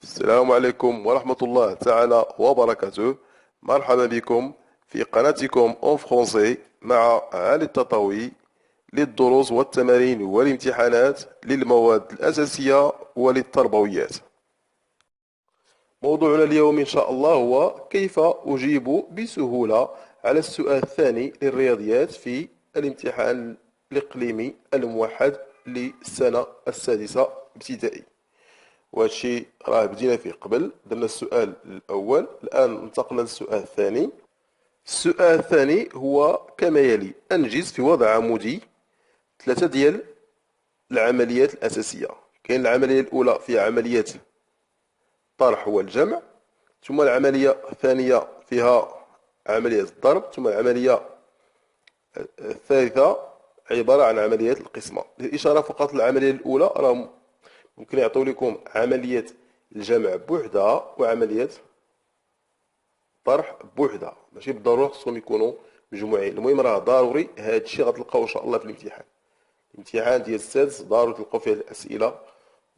السلام عليكم ورحمة الله تعالى وبركاته. مرحبا بكم في قناتكم اون فرونسي مع علي التطاوي للدروس والتمارين والامتحانات للمواد الأساسية وللتربويات. موضوعنا اليوم إن شاء الله هو كيف أجيب بسهولة على السؤال الثاني للرياضيات في الامتحان الإقليمي الموحد للسنة السادسة ابتدائي. وهادشي راه بدينا فيه قبل، درنا السؤال الأول، الآن انتقلنا للسؤال الثاني. السؤال الثاني هو كما يلي: أنجز في وضع عمودي ثلاثة ديال العمليات الأساسية. كاين العملية الأولى فيها عملية الطرح والجمع، ثم العملية الثانية فيها عملية الضرب، ثم العملية الثالثة عبارة عن عمليات القسمة. للإشارة فقط العملية الأولى راه ممكن يعطيو لكم عملية الجمع بوحدها وعملية الطرح بوحدها، ماشي بالضرورة خصهم يكونوا مجموعين. المهم راه ضروري هذا الشيء غتلقاوه ان شاء الله في الامتحان ديال السادس، ضروري تلقاو فيه الأسئلة،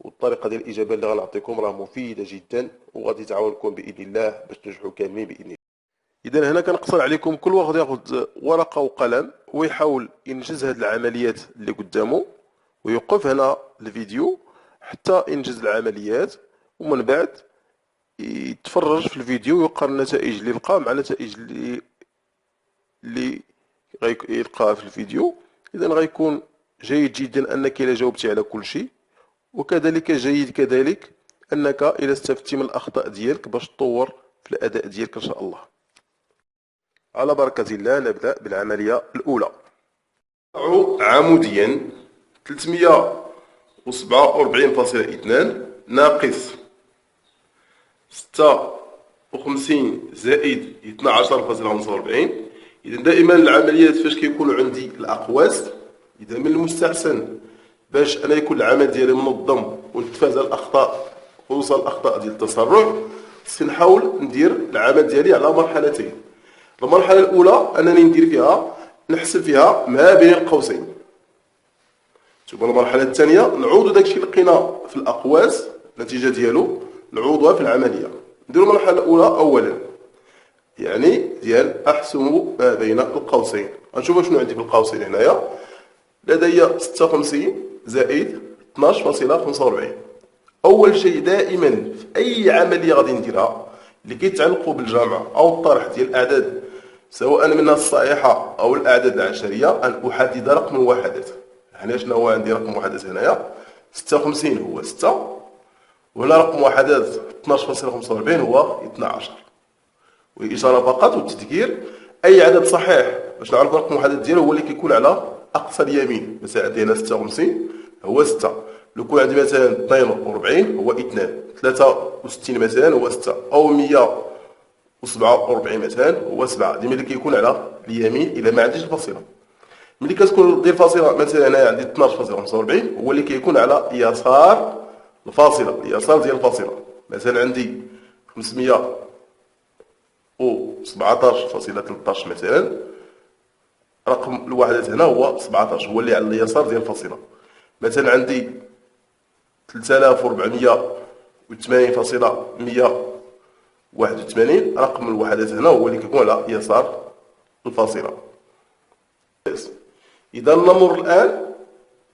والطريقة ديال الإجابة اللي غنعطيكم راه مفيدة جدا وغادي تعاونكم بإذن الله باش تنجحوا كاملين بإذن الله. إذا هنا كنقصر عليكم كل واحد ياخذ ورقة وقلم ويحاول ينجز هذه العمليات اللي قدامه، ويوقف هنا الفيديو حتى ينجز العمليات، ومن بعد يتفرج في الفيديو ويقارن النتائج اللي لقى مع النتائج اللي غيلقاها في الفيديو. إذا غيكون جيد جدا أنك إلا جاوبتي على كل شيء، وكذلك جيد كذلك أنك إلا استفدتي من الأخطاء ديالك باش تطور في الأداء ديالك إن شاء الله. على بركة الله نبدأ بالعملية الأولى. عموديا 347.2 ناقص 56 زائد 12.45. إذا دائما العمليات فاش كيكونوا عندي الأقواس، إذا من المستحسن باش أنا يكون العمل ديالي منظم ونتفادى الأخطاء خصوصا الأخطاء ديال التسرع، خصني نحاول ندير العمل ديالي على مرحلتين. المرحلة الأولى أنني ندير فيها نحسب فيها ما بين القوسين، ثم المرحلة الثانية نعوض داكشي اللي لقينا في الأقواس النتيجة ديالو نعوضها في العملية. نديرو المرحلة الأولى أولا، يعني ديال أحسب ما بين القوسين. غنشوفو شنو عندي في القوسين هنايا. لدي 56 زائد 12.45. أول شيء دائما في أي عملية غادي نديرها اللي كيتعلقوا بالجمع أو الطرح ديال الأعداد سواء منها الصحيحة أو الأعداد العشرية، أن أحدد رقم الوحدات. هنا شنو هو عندي رقم وحدات هنايا؟ 56 هو 6، وهنا رقم وحدات 12.45 هو 12. والإشارة فقط والتذكير، أي عدد صحيح باش نعرف رقم الوحدات ديالو هو اللي كيكون على أقصى اليمين. مثلا عندي هنا 56 هو 6، لو كون عندي مثلا 42 هو 2، 63 مثلا هو 6، أو 147 مثلا هو 7. ديما اللي كيكون على اليمين إذا ما عنديش الفاصلة. ملي كتكون دير فاصلة مثلا هنايا عندي 12.45 هو اللي كيكون على يسار الفاصلة، اليسار ديال الفاصلة. مثلا عندي 517.13 مثلا، رقم الوحدات هنا هو 17 هو اللي على اليسار ديال الفاصلة. مثلا عندي 3480.181 رقم الوحدات هنا هو اللي كيكون على يسار الفاصلة. إذا نمر الآن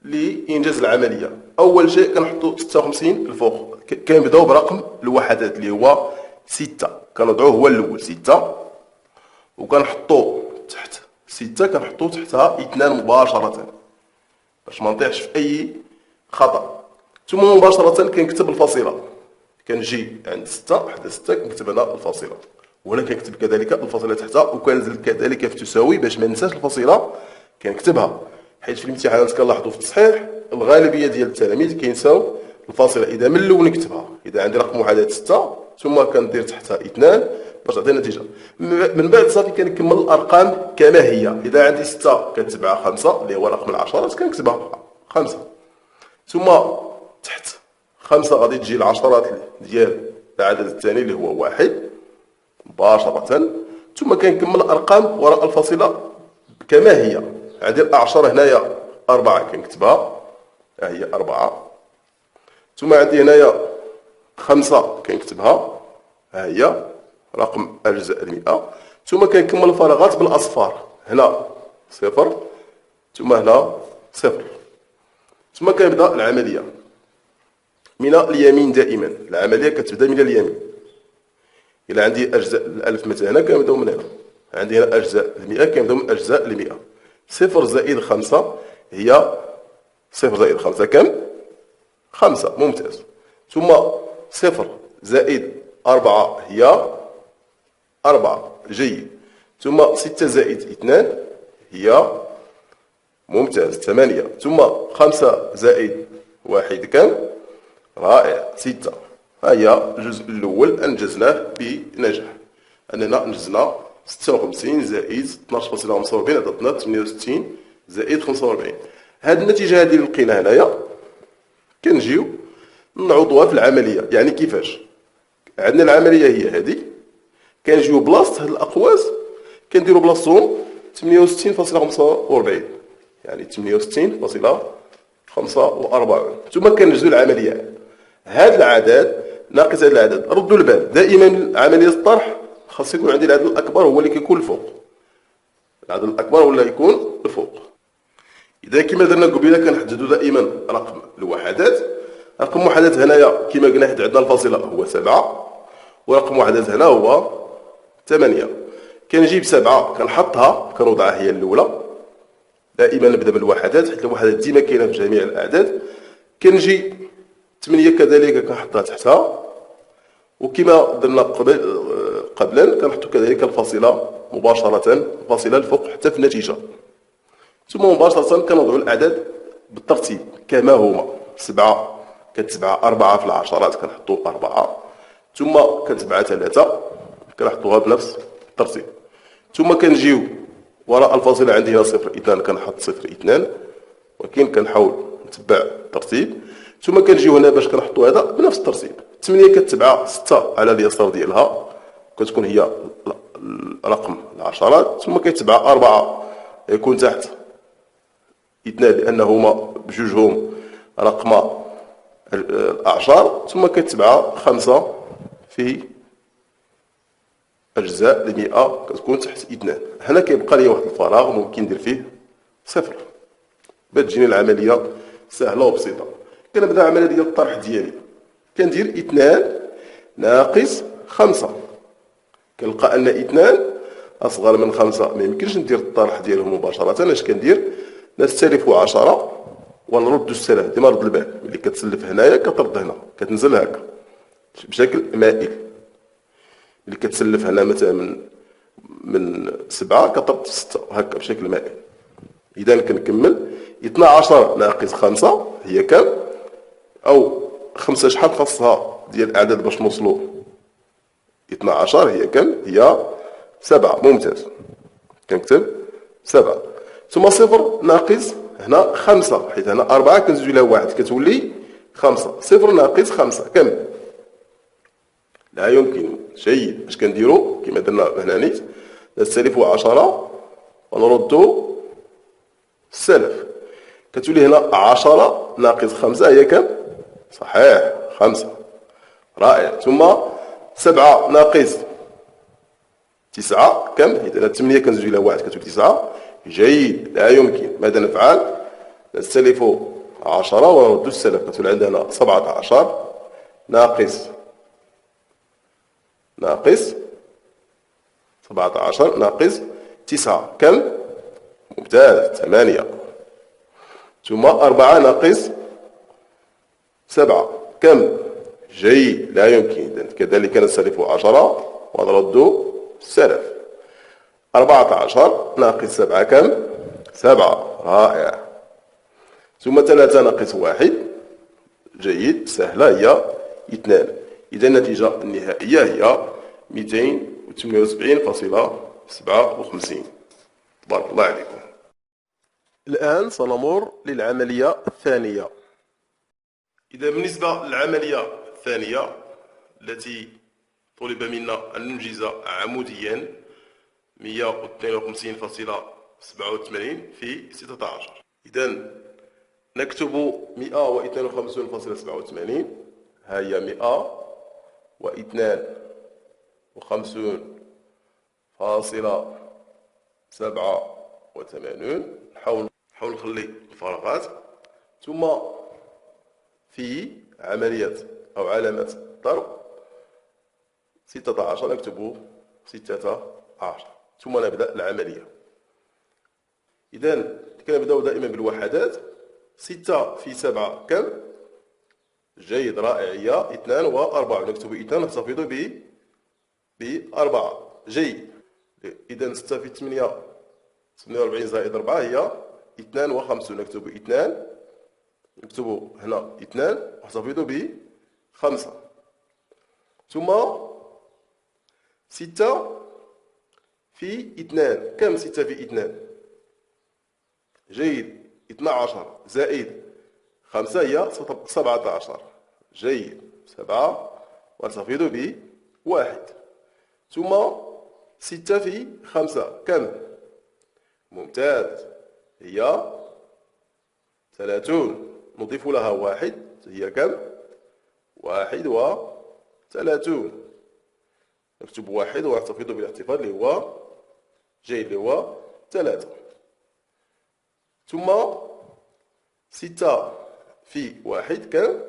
لإنجاز العملية. أول شيء كنحطو 56 الفوق، كنبداو برقم الوحدات اللي هو 6، كنوضعوه هو الأول 6، وكنحطو تحت 6 كنحطو تحتها 2 مباشرة باش ما نطيحش في أي خطأ. ثم مباشرة كنكتب الفاصلة، كنجي عند 6 حدا 6 كنكتب هنا الفاصلة، وهنا كنكتب كذلك الفاصلة تحتها، وكنزل كذلك في تساوي باش ما ننساش الفاصلة كنكتبها. حيت في الامتحانات كنلاحظوا في التصحيح الغالبية ديال التلاميذ كينساو الفاصلة. إذا من الأول نكتبها، إذا عندي رقم وحدات 6 ثم كندير تحتها 2 باش تعطي نتيجة. من بعد صافي كنكمل الأرقام كما هي. إذا عندي 6 كنتبعها 5 اللي هو رقم العشرات كنكتبها 5، ثم تحت 5 غادي تجي العشرات ديال العدد الثاني اللي هو 1 مباشرة، ثم كنكمل الأرقام وراء الفاصلة كما هي. عندي الأعشار هنايا 4 كنكتبها، ها هي 4، ثم عندي هنايا 5 كنكتبها، ها هي رقم أجزاء المئة. ثم كنكمل الفراغات بالأصفار، هنا صفر ثم هنا صفر. ثم كنبدا العملية من اليمين دائما، العملية كتبدا من اليمين. إلا عندي أجزاء الألف مثلا هنا كنبداو من هنا، عندي هنا أجزاء المئة كنبداو من أجزاء المئة. صفر زائد 5 هي صفر زائد 5 كم؟ 5. ممتاز. ثم صفر زائد 4 هي 4. جيد. ثم 6 زائد 2 هي ممتاز 8. ثم 5 زائد 1 كم؟ رائع 6. ها هي الجزء الأول أنجزناه بنجاح، أننا أنجزنا 56 زائد 12.45 عطاتنا 68 زائد 45. هاد النتيجة هذه اللي لقينا هنايا كنجيو نعوضوها في العملية. يعني كيفاش؟ عندنا العملية هي هذه، كنجيو بلاصة هاد الأقواس كنديرو بلاصتهم 68.45، يعني 68.45. ثم كنجزو العملية. هاد العدد ناقص هاد العدد، ردوا البال دائما عملية الطرح خاص يكون عندي العدد الأكبر هو اللي كيكون الفوق، العدد الأكبر ولا يكون الفوق. إذا كما درنا قبيله كنحددو دائما رقم الوحدات. رقم وحدات هنايا كما قلنا حيت عندنا الفاصلة هو 7، ورقم وحدات هنا هو 8. كنجيب 7 كنحطها كنوضعها هي الأولى، دائما نبدا بالوحدات حيت الوحدات ديما كاينه في جميع الأعداد. كنجي 8 كذلك كنحطها تحتها، وكما درنا قبلا كنحطو كذلك الفاصلة مباشرة، الفاصلة الفوق حتى في النتيجة. ثم مباشرة كنوضعو الأعداد بالترتيب كما هما. 7 كتبع 4 في العشرات كنحطو 4، ثم كتبع 3 كنحطوها بنفس الترتيب. ثم كنجيو وراء الفاصلة عندي هنا 0.2 كنحط 0.2، ولكن كنحاول نتبع الترتيب. ثم كنجيو هنا باش كنحطو هذا بنفس الترتيب. 8 كتبع 6 على اليسار ديالها كتكون هي رقم العشرات، ثم كيتبع 4 يكون تحت 2 لأنهما بجوجهم رقم الأعشار، ثم كتبع 5 في أجزاء المئة كتكون تحت 2. هنا كيبقى لي واحد الفراغ ممكن ندير فيه 0 باش تجيني العملية سهلة وبسيطة. كنبدا العملية ديال الطرح ديالي، كندير 2 ناقص 5. كنلقى أن 2 أصغر من 5، ما يمكنش ندير الطرح ديالهم مباشرة. اش كندير؟ نستلف 10 ونرد السلف. ديما رد البال ملي كتسلف هنايا كترد هنا، كتنزل هكا بشكل مائل. ملي كتسلف هنا مثلا من 7 كترد 6 هكا بشكل مائل. إذا كنكمل 12 ناقص 5 هي كم؟ أو 5 شحال خاصها ديال الأعداد باش نوصلوا 12 هي كم؟ هي 7. ممتاز. كنكتب 7. ثم 0 ناقص هنا 5 حيت هنا 4 كنزيدو لها 1 كتولي 5. 0 ناقص 5 كم؟ لا يمكن. جيد. اش كنديرو؟ كما درنا هنا نيت نستلفو 10 ونردو السلف. كتولي هنا 10 ناقص 5 هي كم؟ صحيح 5. رائع. ثم 7 ناقص 9 كم؟ حيت هنا 8 كنزيدو لها 1 كتولي 9. جيد. لا يمكن. ماذا نفعل؟ نستلف 10 ونرد السلف. كتولي عندنا 17 ناقص 17 ناقص 9 كم؟ ممتاز 8. ثم 4 ناقص 7 كم؟ جيد. لا يمكن. إذن كذلك نستلف 10 ونرد السلف. 14 ناقص 7 كم؟ 7. رائع. ثم 3 ناقص 1 جيد سهلة هي 2. إذا النتيجة النهائية هي 278.57. بارك الله عليكم. الآن سنمر للعملية الثانية. إذا بالنسبة للعملية الثانية التي طلب منا أن ننجز عموديا 152.87 في 16. إذا نكتب 152.87. ها هي 100 و52.87. نحاول نخلي الفراغات. ثم في عملية أو علامة الضرب 16 نكتب 16. ثم نبدأ العملية. إذا كنبداو دائما بالوحدات. 6 في 7 كم؟ جيد، رائع. هي 2 و4. نكتب 2 نحتفظ ب4. جيد. إذا 6 في 8 48 زائد 4 هي 52. نكتب 2، نكتب هنا 2 نحتفظ ب5. ثم 6 في 2 كم؟ 6 في 2 جيد، 12 زائد 5 هي 17. جيد، 7 ونحتفظ ب1. ثم 6 في 5 كم؟ ممتاز، هي 30. نضيف لها 1 هي كم؟ 31. نكتب 1 ونحتفظ بالاحتفاظ اللي هو جيد، اللي هو 3. ثم 6 في 1 كم؟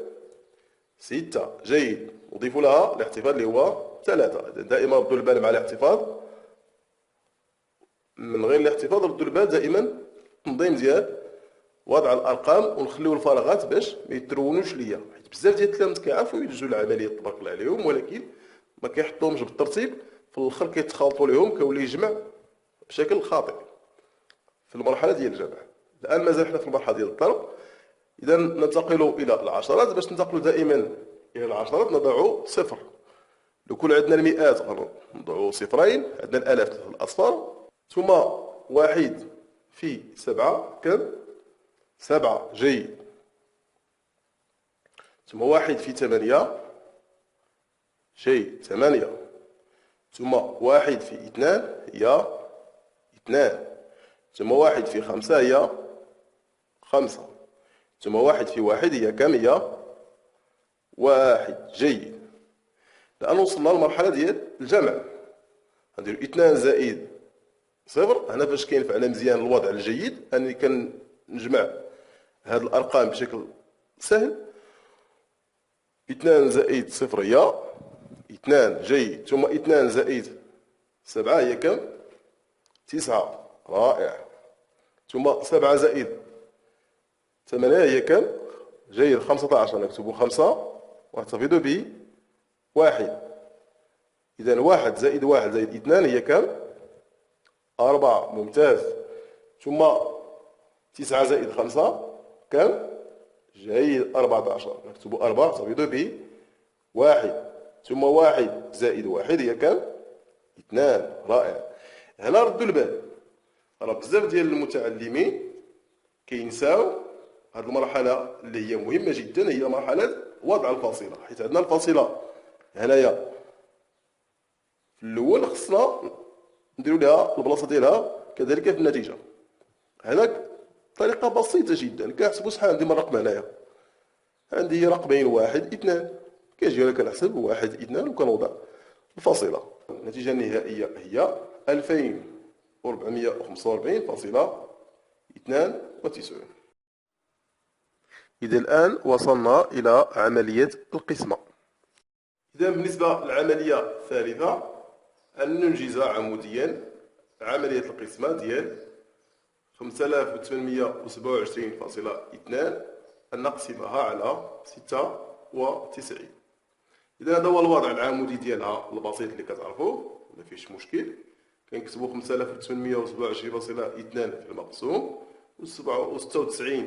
6. جيد، نضيف لها الاحتفاظ اللي هو 3. دائما ردوا البال مع الاحتفاظ، من غير الاحتفاظ ردوا البال دائما التنظيم ديال وضع الارقام، ونخليو الفراغات باش ما يترونوش ليا، حيت بزاف ديال التلاميذ كيعرفوا يدوزوا العمليه تبارك الله عليهم، ولكن ما كيحطوهمش بالترتيب. في الاخر كيتخلطوا ليهم، كيولي يجمع بشكل خاطئ في المرحله ديال الجمع. الان مازال حنا في المرحله ديال الضرب. اذا ننتقل الى العشرات. باش ننتقلوا دائما الى العشرات نضع صفر. لو كون عندنا المئات نضعوا صفرين، عندنا الالاف الاصفار. ثم 1 في 7 كم؟ 7. جيد. ثم 1 في 8 جيد، 8. ثم 1 في 2 هي 2. ثم 1 في 5 هي 5. ثم 1 في 1 هي كم؟ هي 1. جيد. الآن وصلنا للمرحلة ديال الجمع. غنديرو 2 زائد 0. هنا فاش كينفعنا مزيان الوضع الجيد، أنني كنجمع هاد الأرقام بشكل سهل. 2 زائد 0 هي 2. جيد. ثم 2 زائد 7 هي كم؟ 9. رائع. ثم 7 زائد 8 هي كم؟ جيد، 15. نكتب 5 ونحتفظ ب1. إذا 1 زائد 1 زائد 2 هي كم؟ 4. ممتاز. ثم 9 زائد 5 كم؟ جيد، 14. نكتب 4 نحتفظ ب1. ثم 1 زائد 1 هي كم؟ 2. رائع. هنا ردوا البال، راه بزاف ديال المتعلمين كينساو هذه المرحلة اللي هي مهمة جدا، هي مرحلة وضع الفاصلة. حيت عندنا الفاصلة هنايا في الأول، خصنا نديرو لها البلاصة ديالها كذلك في النتيجة. هناك طريقة بسيطة جدا. كنحسبو شحال عندي من رقم هنايا، عندي رقمين 1 2. كنجي هنا كنحسب 1 2 وكنوضع الفاصلة. النتيجة النهائية هي 2445.92. إذا الآن وصلنا إلى عملية القسمة. إذا بالنسبة للعملية الثالثة، أن ننجز عموديا عملية القسمة ديال 5827.2 أن نقسمها على 96. إذا هذا هو الوضع العمودي ديالها البسيط اللي كتعرفوه، ما فيش مشكل. كنكتبوا 5827.2 في المقسوم و96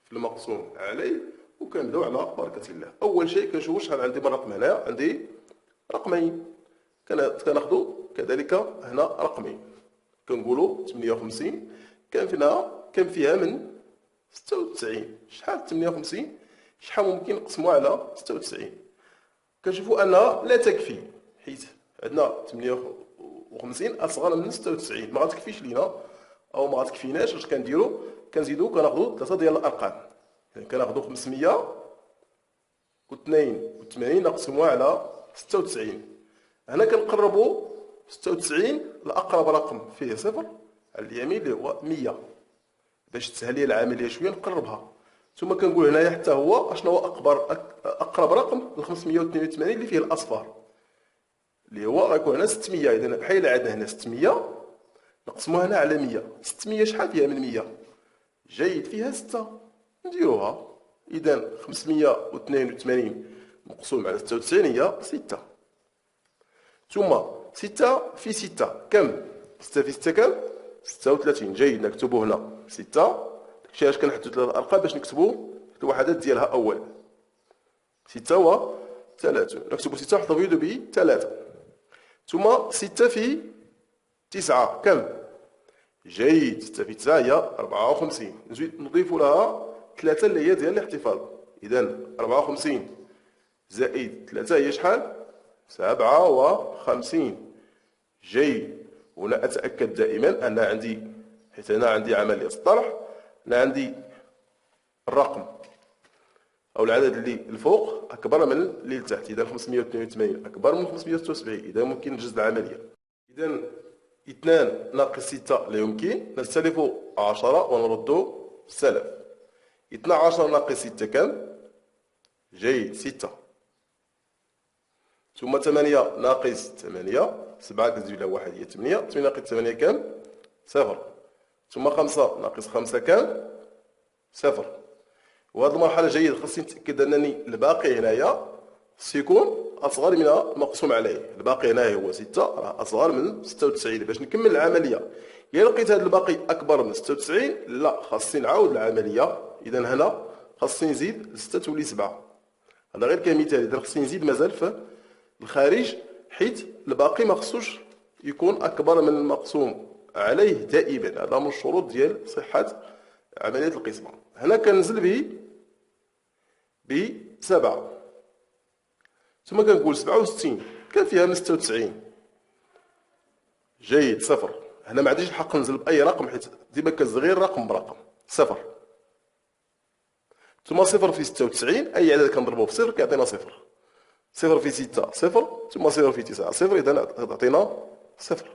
في المقسوم عليه، وكنبداو على بركة الله. أول شيء كنشوفوا شحال عندي من رقم هنايا. عندي رقمين، كناخذوا كذلك هنا رقمين. كنقولوا 58 كان فيها من 96. شحال 58؟ شحال ممكن نقسموا على 96؟ كنشوفوا أنها لا تكفي، حيت عندنا 58 أصغر من 96. ما غتكفيش لينا أو ما غتكفيناش. اش كنديروا؟ كنزيدوا كناخذوا 3 ديال الأرقام. يعني كناخذوا 582 نقسموها على 96. هنا كنقربوا 96 لأقرب رقم فيه صفر على اليمين اللي هو 100 باش تسهل لي العملية شوية نقربها. ثم كنقول هنايا حتى هو اشنو هو أقرب رقم ل 582 اللي فيه الأصفار اللي هو غيكون هنا 600. إذا بحال عندنا هنا 600 نقسموها هنا على 100. 600 شحال فيها من 100؟ جيد، فيها 6. نديروها. إذا 582 مقسوم على 96 هي 6. ثم 6 في 6 كم؟ 6 في 6 كم؟ 36. جيد، نكتبو هنا 6. داكشي علاش كنحدو 3 أرقام باش نكتبو الوحدات ديالها أولا. 6 و 30. نكتبو 6 حط فيدو ب 3. ثم 6 في 9 كم؟ جيد، 6 في 9 هي 54. نزيد نضيف لها 3 اللي هي ديال الاحتفاظ. إذا 54 زائد 3 هي شحال؟ 57. جيد. هنا أتأكد دائما أن عندي، حيت هنا عندي عملية الطرح، أنا عندي الرقم أو العدد اللي الفوق أكبر من اللي لتحت. إذا 582 أكبر من 576. إذا ممكن نجز العملية. إذا 2 ناقص 6 لا يمكن، نستلف 10 ونرد السلف. 12 ناقص 6 كم؟ جيد، 6. ثم 8 ناقص 8 7 كنزيد لها 1 هي 8. 8 ناقص 8 كم؟ 0. ثم 5 ناقص 5 كم؟ 0. وهذه المرحلة جيد، خاصني نتأكد أنني الباقي هنايا خصو يكون أصغر من المقسوم عليه. الباقي هنايا هو 6 راه أصغر من 96 باش نكمل العملية. إلا لقيت هذا الباقي أكبر من 96 لا، خاصني نعاود العملية. إذا هنا خاصني نزيد 6 تولي 7. هذا غير كمثال. إذا خاصني نزيد مازال في الخارج حيت الباقي ما خصوش يكون أكبر من المقسوم عليه دائما. هذا من الشروط ديال صحة عملية القسمة. هنا كنزل ب 7. ثم كنقول 67 كان فيها من 96. جيد، 0. هنا ما عنديش الحق ننزل بأي رقم حيت ديما كنزل غير رقم برقم. 0. ثم 0 في 96 أي عدد كنضربوه في 0 كيعطينا 0. 0 في 6 0. ثم 0 في 9 0. إذا تعطينا 0.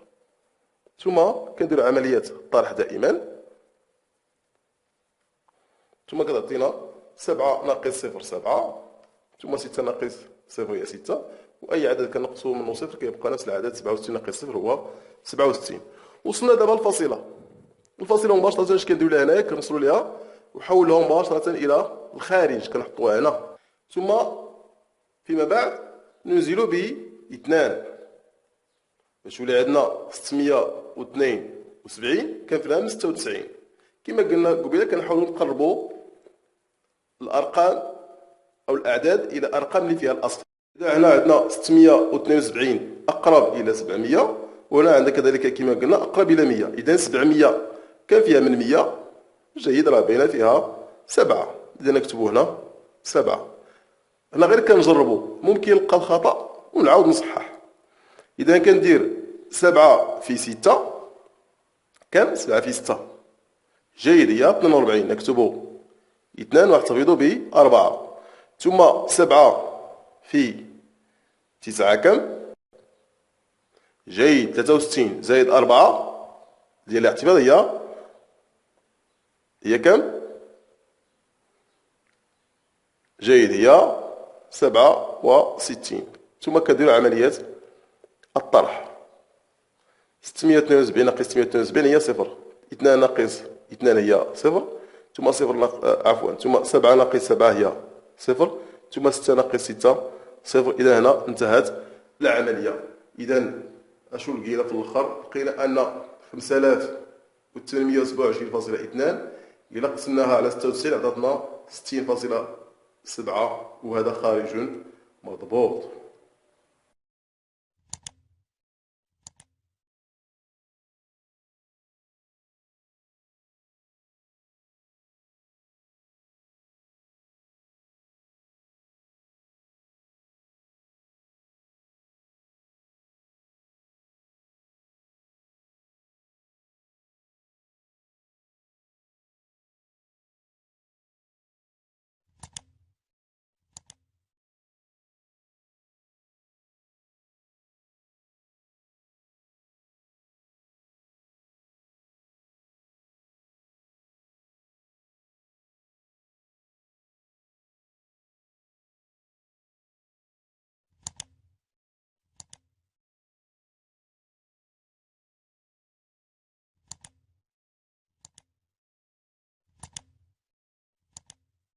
ثم كنديرو عملية الطرح دائما. ثم كتعطينا 7 ناقص 0 7. ثم 6 ناقص 0 هي 6. وأي عدد كنقصو منه 0 كيبقى نفس العدد. 67 ناقص 0 هو 67. وصلنا دابا للفاصلة. الفاصلة مباشرة اش كنديرو لها هنايا؟ كنوصلو ليها وحولها مباشرة إلى الخارج. كنحطوها هنا. ثم فيما بعد ننزل ب 2 باش يولي عندنا 672 كان فيها 96. كما قلنا قبيله كنحاولوا نقربوا الارقام او الاعداد الى ارقام اللي فيها الاصفر. اذا هنا عندنا 672 اقرب الى 700، وهنا عندنا كذلك كما قلنا اقرب الى 100. اذا 700 كان فيها من 100. جيد، راه باينه فيها 7. اذا نكتبوا هنا 7. هنا غير كنجربوا، ممكن نلقى الخطا ونعاود نصحح. اذا كندير 7 في 6 كم؟ 7 في 6 جيد هي 42. نكتبوا 2 ونحتفظوا ب 4. ثم 7 في 9 كم؟ جيد 63 زائد 4 ديال الاحتفاظ هي كم؟ جيد هي 67. ثم كديروا عملية الطرح. 672 ناقص 672 هي 0. 2 ناقص 2 هي 0. ثم 0 ثم 7 ناقص 7 هي 0. ثم 6 ناقص 6 0. إذا هنا انتهت العملية. إذا أشو لقينا في الآخر؟ لقينا أن 5827.2 إلا قسمناها على 96 عطاتنا 60.7، وهذا خارج مضبوط.